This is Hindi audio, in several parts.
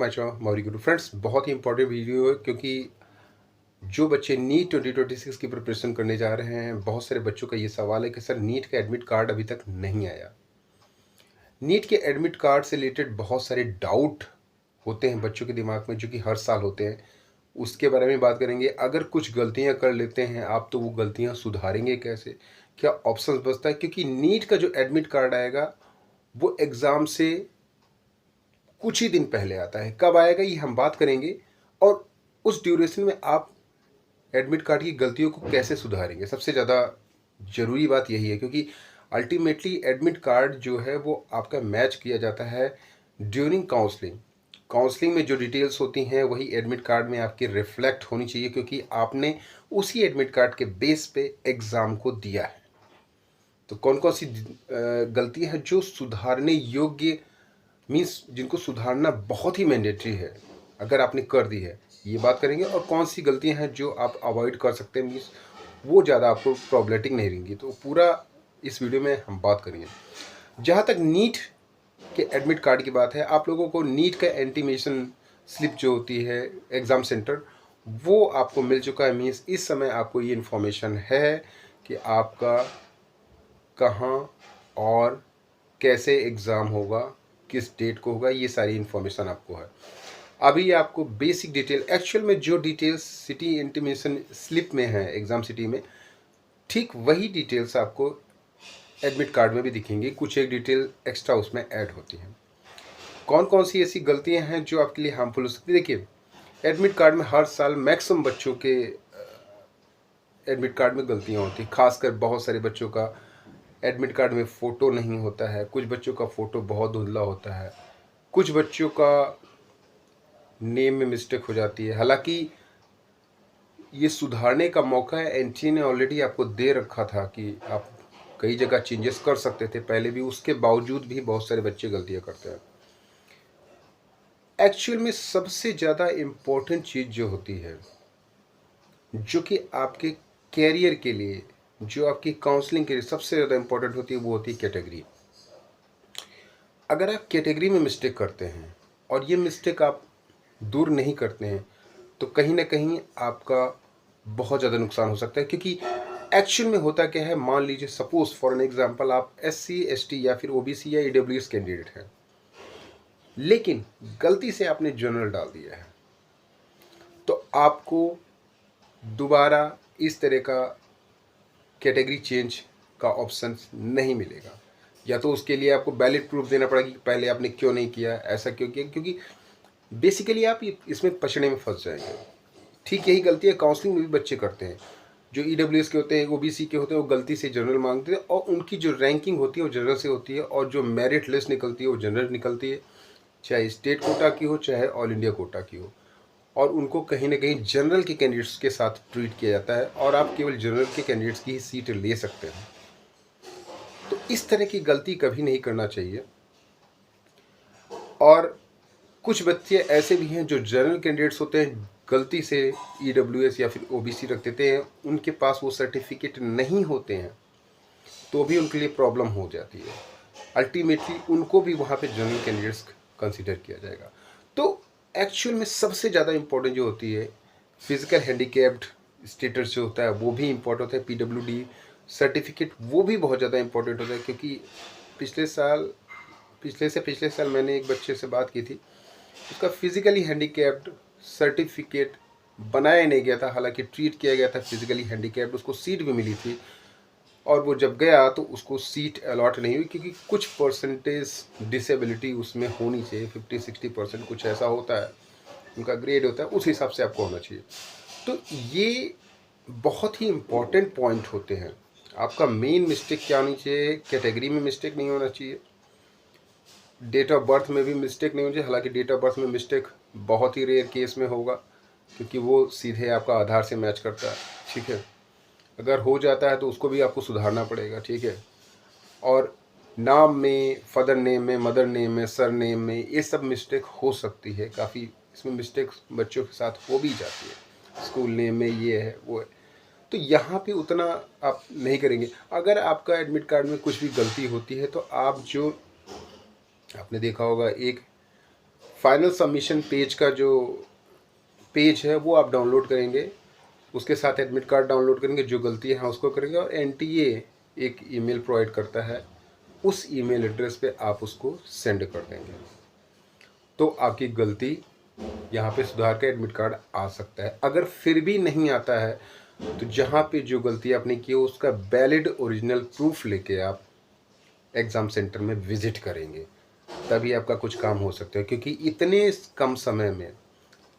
My channel Mauri Guru. Friends, बहुत ही इंपॉर्टेंट वीडियो है क्योंकि जो बच्चे नीट 2026 की प्रिपरेशन करने जा रहे हैं, बहुत सारे बच्चों का ये सवाल है कि सर नीट का एडमिट कार्ड अभी तक नहीं आया। नीट के एडमिट कार्ड से रिलेटेड बहुत सारे डाउट होते हैं बच्चों के दिमाग में, जो कि हर साल होते हैं। उसके बारे में बात करेंगे। अगर कुछ गलतियां कर लेते हैं आप, तो वो गलतियां सुधारेंगे कैसे, क्या ऑप्शंस बचता है, क्योंकि नीट का जो एडमिट कार्ड आएगा वो एग्ज़ाम से कुछ ही दिन पहले आता है। कब आएगा ये हम बात करेंगे, और उस ड्यूरेशन में आप एडमिट कार्ड की गलतियों को कैसे सुधारेंगे। सबसे ज़्यादा ज़रूरी बात यही है, क्योंकि अल्टीमेटली एडमिट कार्ड जो है वो आपका मैच किया जाता है ड्यूरिंग काउंसलिंग। काउंसलिंग में जो डिटेल्स होती हैं वही एडमिट कार्ड में आपकी रिफ्लेक्ट होनी चाहिए, क्योंकि आपने उसी एडमिट कार्ड के बेस पे एग्ज़ाम को दिया है। तो कौन कौन सी गलतियाँ हैं जो सुधारने योग्य, मीन्स जिनको सुधारना बहुत ही मैंडेटरी है, अगर आपने कर दी है, ये बात करेंगे। और कौन सी गलतियां हैं जो आप अवॉइड कर सकते हैं, मीन्स वो ज़्यादा आपको प्रॉब्लमेटिक नहीं रहेंगी। तो पूरा इस वीडियो में हम बात करेंगे। जहाँ तक नीट के एडमिट कार्ड की बात है, आप लोगों को नीट का इंटीमेशन स्लिप जो होती है एग्ज़ाम सेंटर, वो आपको मिल चुका है। मीन्स इस समय आपको ये इन्फॉर्मेशन है कि आपका कहाँ और कैसे एग्ज़ाम होगा, किस डेट को होगा, ये सारी इन्फॉर्मेशन आपको है। अभी आपको बेसिक डिटेल, एक्चुअल में जो डिटेल्स सिटी इंटीमेशन स्लिप में है एग्ज़ाम सिटी में, ठीक वही डिटेल्स आपको एडमिट कार्ड में भी दिखेंगी। कुछ एक डिटेल एक्स्ट्रा उसमें ऐड होती हैं। कौन कौन सी ऐसी गलतियां हैं जो आपके लिए हार्मफुल हो सकती है। देखिए, एडमिट कार्ड में हर साल मैक्सिमम बच्चों के एडमिट कार्ड में गलतियां होती हैं। खासकर बहुत सारे बच्चों का एडमिट कार्ड में फ़ोटो नहीं होता है, कुछ बच्चों का फ़ोटो बहुत धुंधला होता है, कुछ बच्चों का नेम में मिस्टेक हो जाती है। हालांकि ये सुधारने का मौका है, एनटीए ने ऑलरेडी आपको दे रखा था कि आप कई जगह चेंजेस कर सकते थे पहले भी, उसके बावजूद भी बहुत सारे बच्चे गलतियां करते हैं। एक्चुअल में सबसे ज़्यादा इम्पोर्टेंट चीज़ जो होती है, जो कि आपके कैरियर के लिए, जो आपकी काउंसलिंग के लिए सबसे ज़्यादा इम्पोर्टेंट होती है, वो होती है कैटेगरी। अगर आप कैटेगरी में मिस्टेक करते हैं और ये मिस्टेक आप दूर नहीं करते हैं, तो कहीं ना कहीं आपका बहुत ज़्यादा नुकसान हो सकता है। क्योंकि एक्चुअल में होता क्या है, मान लीजिए सपोज फॉर एन एग्जांपल आप SC ST या फिर OBC या EWS कैंडिडेट हैं, लेकिन गलती से आपने जनरल डाल दिया है, तो आपको दोबारा इस तरह का कैटेगरी चेंज का ऑप्शन नहीं मिलेगा। या तो उसके लिए आपको वैलिड प्रूफ देना पड़ेगा कि पहले आपने क्यों नहीं किया, ऐसा क्यों किया, क्योंकि बेसिकली आप इसमें पछड़े में फंस जाएंगे। ठीक यही गलती है काउंसलिंग में भी बच्चे करते हैं। जो EWS के होते हैं, OBC के होते हैं, वो गलती से जनरल मांगते हैं, और उनकी जो रैंकिंग होती है वो जनरल से होती है, और जो मेरिट लिस्ट निकलती है वो जनरल निकलती है, चाहे स्टेट कोटा की हो चाहे ऑल इंडिया कोटा की हो। और उनको कहीं ना कहीं जनरल के कैंडिडेट्स के साथ ट्रीट किया जाता है, और आप केवल जनरल के कैंडिडेट्स की ही सीट ले सकते हैं। तो इस तरह की गलती कभी नहीं करना चाहिए। और कुछ बच्चे ऐसे भी हैं जो जनरल कैंडिडेट्स होते हैं, गलती से EWS या फिर OBC रख देते हैं, उनके पास वो सर्टिफिकेट नहीं होते हैं, तो भी उनके लिए प्रॉब्लम हो जाती है। अल्टीमेटली उनको भी वहाँ पे जनरल कैंडिडेट्स कंसिडर किया जाएगा। तो एक्चुअल में सबसे ज़्यादा इम्पोर्टेंट जो होती है, फिजिकल हैंडीकैप्ड स्टेटस जो होता है वो भी इम्पोर्टेंट होता है। PWD सर्टिफिकेट वो भी बहुत ज़्यादा इम्पोर्टेंट होता है, क्योंकि पिछले साल मैंने एक बच्चे से बात की थी, उसका फिजिकली हैंडीकैप्ड सर्टिफिकेट बनाया नहीं गया था, हालांकि ट्रीट किया गया था फिजिकली हैंडीकैप्ड, उसको सीट भी मिली थी, और वो जब गया तो उसको सीट अलॉट नहीं हुई, क्योंकि कुछ परसेंटेज डिसेबिलिटी उसमें होनी चाहिए, 50-60% कुछ ऐसा होता है, उनका ग्रेड होता है, उस हिसाब से आपको होना चाहिए। तो ये बहुत ही इम्पोर्टेंट पॉइंट होते हैं। आपका मेन मिस्टेक क्या होनी चाहिए, कैटेगरी में मिस्टेक नहीं होना चाहिए, डेट ऑफ बर्थ में भी मिस्टेक नहीं होनी चाहिए। हालांकि डेट ऑफ बर्थ में मिस्टेक बहुत ही रेयर केस में होगा, क्योंकि वो सीधे आपका आधार से मैच करता है, ठीक है। अगर हो जाता है तो उसको भी आपको सुधारना पड़ेगा, ठीक है। और नाम में, फादर नेम में, मदर नेम में, सर नेम में, ये सब मिस्टेक हो सकती है, काफ़ी इसमें मिस्टेक बच्चों के साथ हो भी जाती है। स्कूल नेम में ये है वो है, तो यहाँ पे उतना आप नहीं करेंगे। अगर आपका एडमिट कार्ड में कुछ भी गलती होती है, तो आप जो आपने देखा होगा, एक फाइनल सबमिशन पेज का जो पेज है वो आप डाउनलोड करेंगे, उसके साथ एडमिट कार्ड डाउनलोड करेंगे, जो गलतियाँ हैं उसको करेंगे, और एनटीए एक ईमेल प्रोवाइड करता है, उस ईमेल एड्रेस पे आप उसको सेंड कर देंगे, तो आपकी गलती यहाँ पे सुधार का एडमिट कार्ड आ सकता है। अगर फिर भी नहीं आता है तो जहाँ पे जो गलती आपने की है उसका वैलिड ओरिजिनल प्रूफ लेके आप एग्ज़ाम सेंटर में विज़िट करेंगे, तभी आपका कुछ काम हो सकता है, क्योंकि इतने कम समय में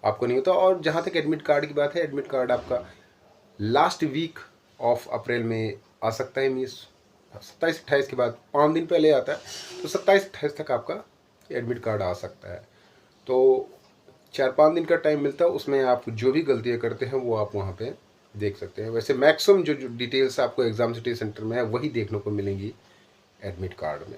आपको नहीं होता। और जहाँ तक एडमिट कार्ड की बात है, एडमिट कार्ड आपका लास्ट वीक ऑफ अप्रैल में आ सकता है, मीन्स 27-28 के बाद 5 दिन पहले आता है, तो 27-28 तक आपका एडमिट कार्ड आ सकता है। तो 4-5 दिन का टाइम मिलता है, उसमें आप जो भी गलतियाँ करते हैं वो आप वहाँ पे देख सकते हैं। वैसे मैक्सिमम जो डिटेल्स आपको एग्ज़ाम सिटी सेंटर में है वही देखने को मिलेंगी एडमिट कार्ड में।